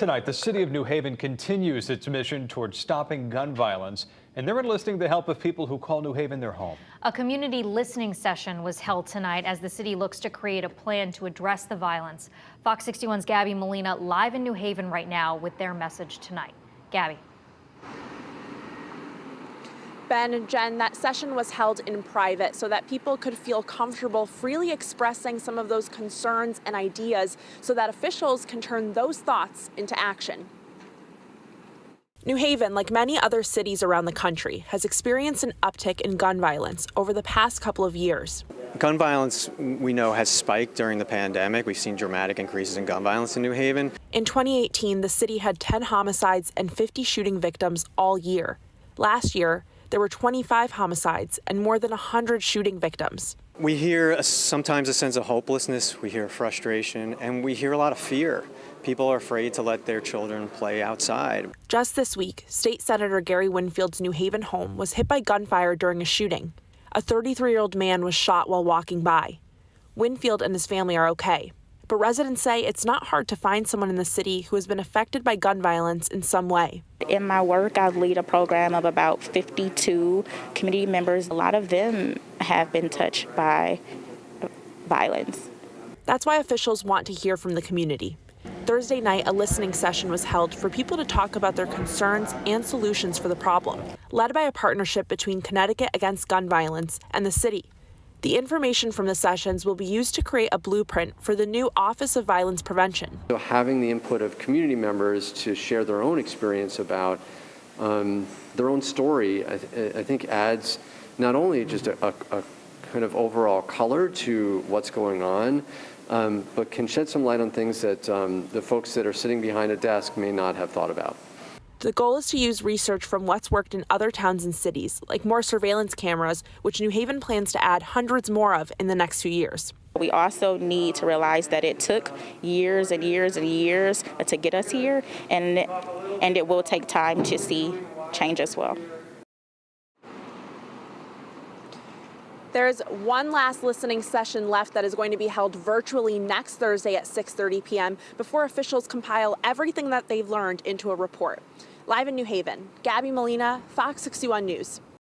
Tonight, the city of New Haven continues its mission towards stopping gun violence, and they're enlisting the help of people who call New Haven their home. A community listening session was held tonight as the city looks to create a plan to address the violence. Fox 61's Gabby Molina live in New Haven right now with their message tonight. Gabby. Ben and Jen, that session was held in private so that people could feel comfortable freely expressing some of those concerns and ideas so that officials can turn those thoughts into action. New Haven, like many other cities around the country, has experienced an uptick in gun violence over the past couple of years. Gun violence, we know, has spiked during the pandemic. We've seen dramatic increases in gun violence in New Haven. In 2018, the city had 10 homicides and 50 shooting victims all year. Last year, there were 25 homicides and more than 100 shooting victims. We hear sometimes a sense of hopelessness, we hear frustration, and we hear a lot of fear. People are afraid to let their children play outside. Just this week, State Senator Gary Winfield's New Haven home was hit by gunfire during a shooting. A 33-year-old man was shot while walking by. Winfield and his family are okay, but residents say it's not hard to find someone in the city who has been affected by gun violence in some way. In my work, I lead a program of about 52 community members. A lot of them have been touched by violence. That's why officials want to hear from the community. Thursday night, a listening session was held for people to talk about their concerns and solutions for the problem, led by a partnership between Connecticut Against Gun Violence and the city. The information from the sessions will be used to create a blueprint for the new Office of Violence Prevention. So having the input of community members to share their own experience about their own story, I think adds not only just a kind of overall color to what's going on, but can shed some light on things that the folks that are sitting behind a desk may not have thought about. The goal is to use research from what's worked in other towns and cities, like more surveillance cameras, which New Haven plans to add hundreds more of in the next few years. We also need to realize that it took years and years and years to get us here, and it will take time to see change as well. There's one last listening session left that is going to be held virtually next Thursday at 6:30 p.m. before officials compile everything that they've learned into a report. Live in New Haven, Gabby Molina, Fox 61 News.